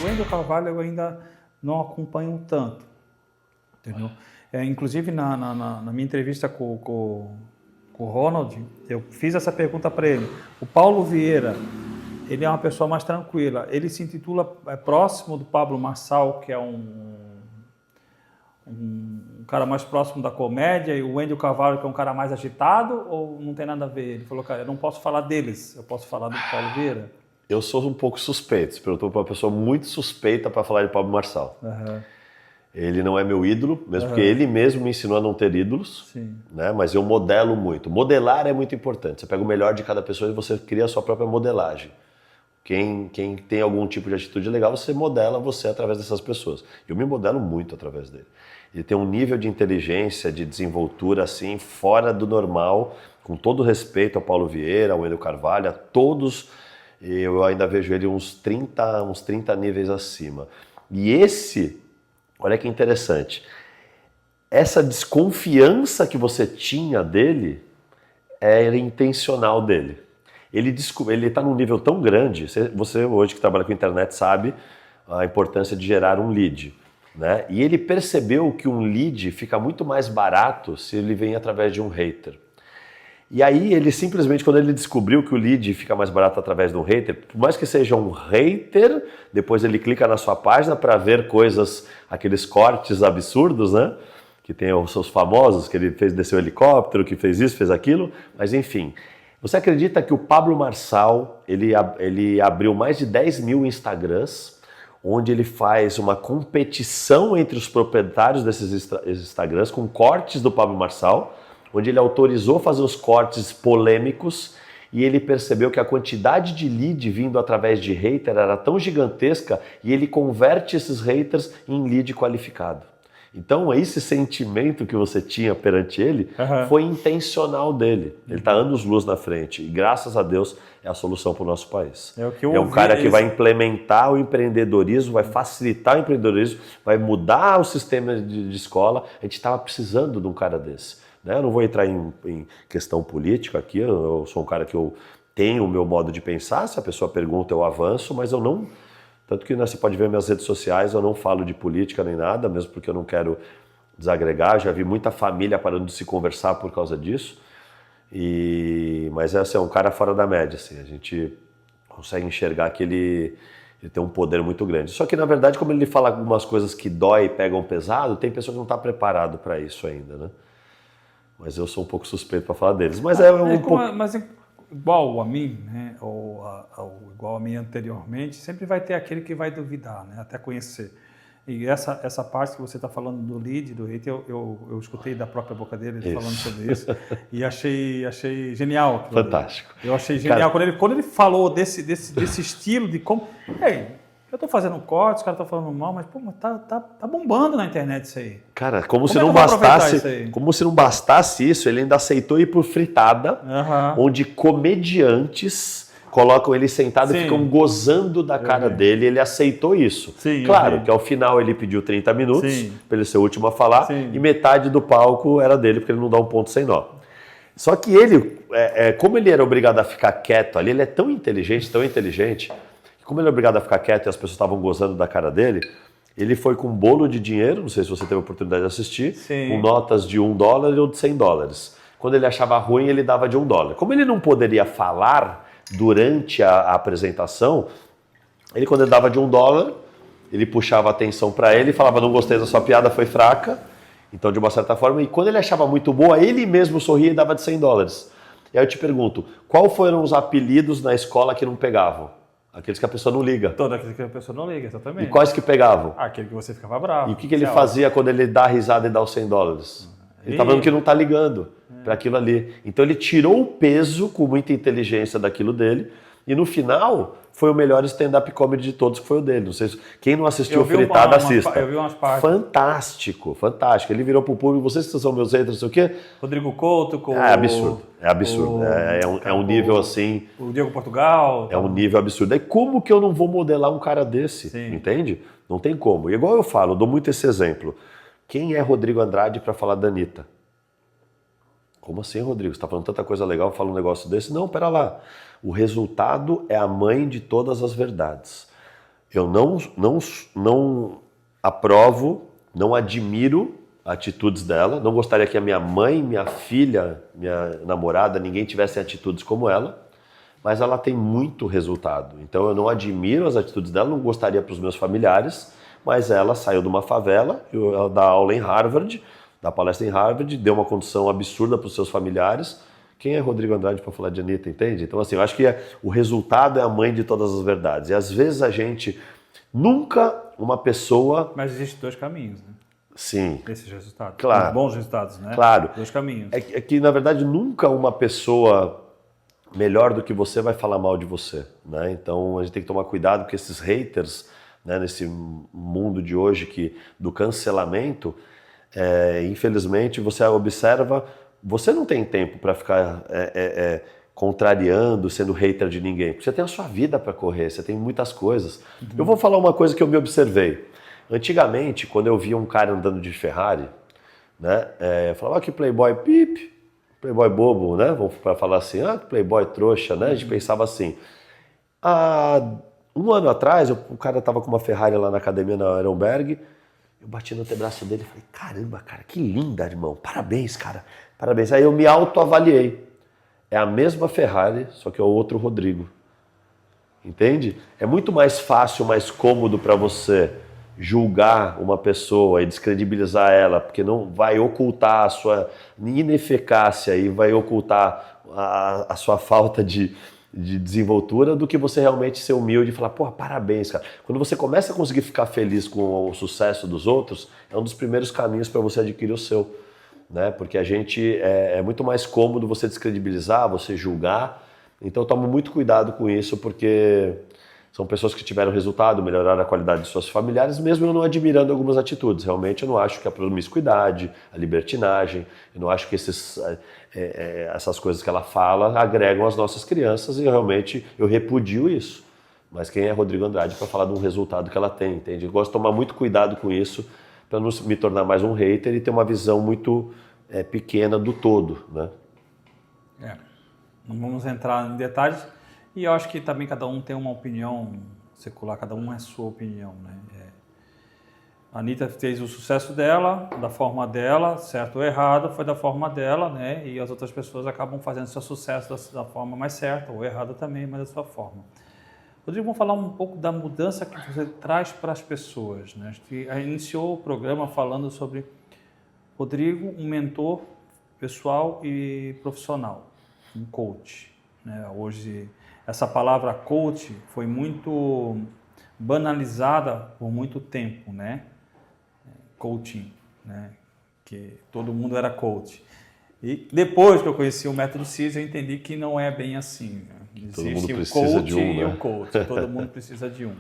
O Wendel Carvalho eu ainda não acompanho tanto, entendeu? Inclusive na minha entrevista com o Ronald, eu fiz essa pergunta para ele. O Paulo Vieira, ele é uma pessoa mais tranquila. Ele se intitula próximo do Pablo Marçal, que é um cara mais próximo da comédia, e o Wendel Carvalho, que é um cara mais agitado, ou não tem nada a ver? Ele falou, cara, eu não posso falar deles, eu posso falar do Paulo Vieira. Eu sou um pouco suspeito. Você perguntou para uma pessoa muito suspeita para falar de Pablo Marçal. Uhum. Ele não é meu ídolo, mesmo porque ele mesmo me ensinou a não ter ídolos, né? Mas eu modelo muito. Modelar é muito importante. Você pega o melhor de cada pessoa e você cria a sua própria modelagem. Quem tem algum tipo de atitude legal, você modela você através dessas pessoas. Eu me modelo muito através dele. Ele tem um nível de inteligência, de desenvoltura assim, fora do normal, com todo respeito ao Paulo Vieira, ao Wendel Carvalho, a todos, eu ainda vejo ele uns 30 níveis acima. E esse, olha que interessante, essa desconfiança que você tinha dele era intencional dele. Ele está num nível tão grande, você hoje que trabalha com internet sabe a importância de gerar um lead, né? E ele percebeu que um lead fica muito mais barato se ele vem através de um hater. E aí ele simplesmente, quando ele descobriu que o lead fica mais barato através de um hater, por mais que seja um hater, depois ele clica na sua página para ver coisas, aqueles cortes absurdos, né? Que tem os seus famosos, que ele desceu o helicóptero, que fez isso, fez aquilo, mas enfim. Você acredita que o Pablo Marçal, ele abriu mais de 10 mil Instagrams, onde ele faz uma competição entre os proprietários desses Instagrams com cortes do Pablo Marçal, onde ele autorizou fazer os cortes polêmicos e ele percebeu que a quantidade de lead vindo através de hater era tão gigantesca e ele converte esses haters em lead qualificado. Então, esse sentimento que você tinha perante ele foi intencional dele. Ele está anos-luz na frente e, graças a Deus, é a solução para o nosso país. É um cara que vai implementar o empreendedorismo, vai facilitar o empreendedorismo, vai mudar o sistema de escola. A gente estava precisando de um cara desse. Eu não vou entrar em questão política aqui, eu sou um cara que eu tenho o meu modo de pensar, se a pessoa pergunta eu avanço, mas eu não... Tanto que você pode ver minhas redes sociais, eu não falo de política nem nada, mesmo porque eu não quero desagregar, já vi muita família parando de se conversar por causa disso, mas é um cara fora da média, assim, a gente consegue enxergar que ele tem um poder muito grande. Só que na verdade, como ele fala algumas coisas que dói e pegam pesado, tem pessoa que não está preparado para isso ainda, né? Mas eu sou um pouco suspeito para falar deles. Mas igual a mim, né, ou igual a mim anteriormente, sempre vai ter aquele que vai duvidar, né, até conhecer. E essa parte que você está falando do lead, do hate, eu escutei da própria boca dele falando sobre isso e achei genial. Fantástico. Eu achei genial. Cara, quando ele falou desse estilo de como... Eu tô fazendo corte, os caras estão falando mal, mas pô, tá bombando na internet isso aí. Cara, como se não bastasse isso, ele ainda aceitou ir por fritada, onde comediantes colocam ele sentado e ficam gozando da cara dele, ele aceitou isso. Claro que ao final ele pediu 30 minutos para ele ser o último a falar e metade do palco era dele, porque ele não dá um ponto sem nó. Só que ele, como ele era obrigado a ficar quieto ali, ele é tão inteligente, como ele é obrigado a ficar quieto e as pessoas estavam gozando da cara dele, ele foi com um bolo de dinheiro, não sei se você teve a oportunidade de assistir, com notas de $1 ou de $100. Quando ele achava ruim, ele dava de $1. Como ele não poderia falar durante a apresentação, quando ele dava de $1, ele puxava a atenção para ele e falava, não gostei da sua piada, foi fraca. Então, de uma certa forma, e quando ele achava muito boa, ele mesmo sorria e dava de $100. E aí eu te pergunto, qual foram os apelidos na escola que não pegavam? Aqueles que a pessoa não liga. Todos aqueles que a pessoa não liga, exatamente. E quais que pegavam? Aquele que você ficava bravo. E o que ele fazia quando ele dá a risada e dá os $100? Ele está falando que não está ligando para aquilo ali. Então ele tirou o peso com muita inteligência daquilo dele e no final foi o melhor stand-up comedy de todos, que foi o dele. Não sei se quem não assistiu o Fritada, assista. Eu vi umas partes. Fantástico, fantástico. Ele virou pro público, vocês que são meus haters, não sei o quê. Rodrigo Couto com... É absurdo, é um nível assim... O Diego Portugal. É um nível absurdo. Aí como que eu não vou modelar um cara desse, entende? Não tem como. E igual eu falo, eu dou muito esse exemplo. Quem é Rodrigo Andrade para falar da Anitta? Como assim, Rodrigo? Você está falando tanta coisa legal, fala um negócio desse? Não, pera lá. O resultado é a mãe de todas as verdades. eu não aprovo, não admiro atitudes dela, não gostaria que a minha mãe, minha filha, minha namorada, ninguém tivesse atitudes como ela, mas ela tem muito resultado. Então eu não admiro as atitudes dela, não gostaria para os meus familiares, mas ela saiu de uma favela, ela dá aula em Harvard, dá palestra em Harvard, deu uma condição absurda para os seus familiares. Quem é Rodrigo Andrade para falar de Anitta, entende? Então assim, eu acho que o resultado é a mãe de todas as verdades. E às vezes a gente, nunca uma pessoa... Mas existem dois caminhos, né? Sim. Esses resultados. Claro. Os bons resultados, né? Claro. Dois caminhos. É que, na verdade, nunca uma pessoa melhor do que você vai falar mal de você, né? Então a gente tem que tomar cuidado porque esses haters, né, nesse mundo de hoje do cancelamento, infelizmente você observa, você não tem tempo para ficar contrariando, sendo hater de ninguém, porque você tem a sua vida para correr, você tem muitas coisas. Eu vou falar uma coisa que eu me observei. Antigamente, quando eu via um cara andando de Ferrari, né, eu falava, que playboy playboy bobo, né? Vamos para falar assim, que playboy trouxa, né? A gente pensava assim. Há um ano atrás, o cara tava com uma Ferrari lá na academia na Aeronberg, eu bati no antebraço dele e falei, caramba, cara, que linda, irmão, parabéns, cara, parabéns. Aí eu me autoavaliei. É a mesma Ferrari, só que é o outro Rodrigo. Entende? É muito mais fácil, mais cômodo para você julgar uma pessoa e descredibilizar ela, porque não vai ocultar a sua ineficácia e vai ocultar a sua falta de desenvoltura, do que você realmente ser humilde e falar, porra, parabéns, cara. Quando você começa a conseguir ficar feliz com o sucesso dos outros, é um dos primeiros caminhos para você adquirir o seu, né? Porque a gente é muito mais cômodo você descredibilizar, você julgar. Então tome muito cuidado com isso, porque são pessoas que tiveram resultado, melhoraram a qualidade de suas familiares, mesmo eu não admirando algumas atitudes. Realmente eu não acho que a promiscuidade, a libertinagem, eu não acho que essas coisas que ela fala agregam as nossas crianças, e realmente eu repudio isso. Mas quem é Rodrigo Andrade para falar de um resultado que ela tem, entende? Eu gosto de tomar muito cuidado com isso, para não me tornar mais um hater e ter uma visão muito pequena do todo, né? Não vamos entrar em detalhes. E eu acho que também cada um tem uma opinião secular, cada um é a sua opinião, né? A Anitta fez o sucesso dela, da forma dela, certo ou errado, foi da forma dela, né? E as outras pessoas acabam fazendo seu sucesso da forma mais certa ou errada também, mas da sua forma. Rodrigo, vamos falar um pouco da mudança que você traz para as pessoas, né? A gente iniciou o programa falando sobre Rodrigo, um mentor pessoal e profissional, um coach, né? Hoje essa palavra coach foi muito banalizada por muito tempo, né? Coaching, né? Que todo mundo era coach. E depois que eu conheci o método CIS, eu entendi que não é bem assim, né? Existe o coach e o coach, todo mundo precisa de um.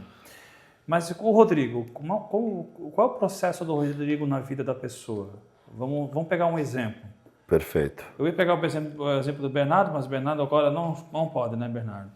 Mas o Rodrigo, qual é o processo do Rodrigo na vida da pessoa? Vamos pegar um exemplo. Perfeito. Eu ia pegar o exemplo do Bernardo, mas o Bernardo agora não pode, né, Bernardo?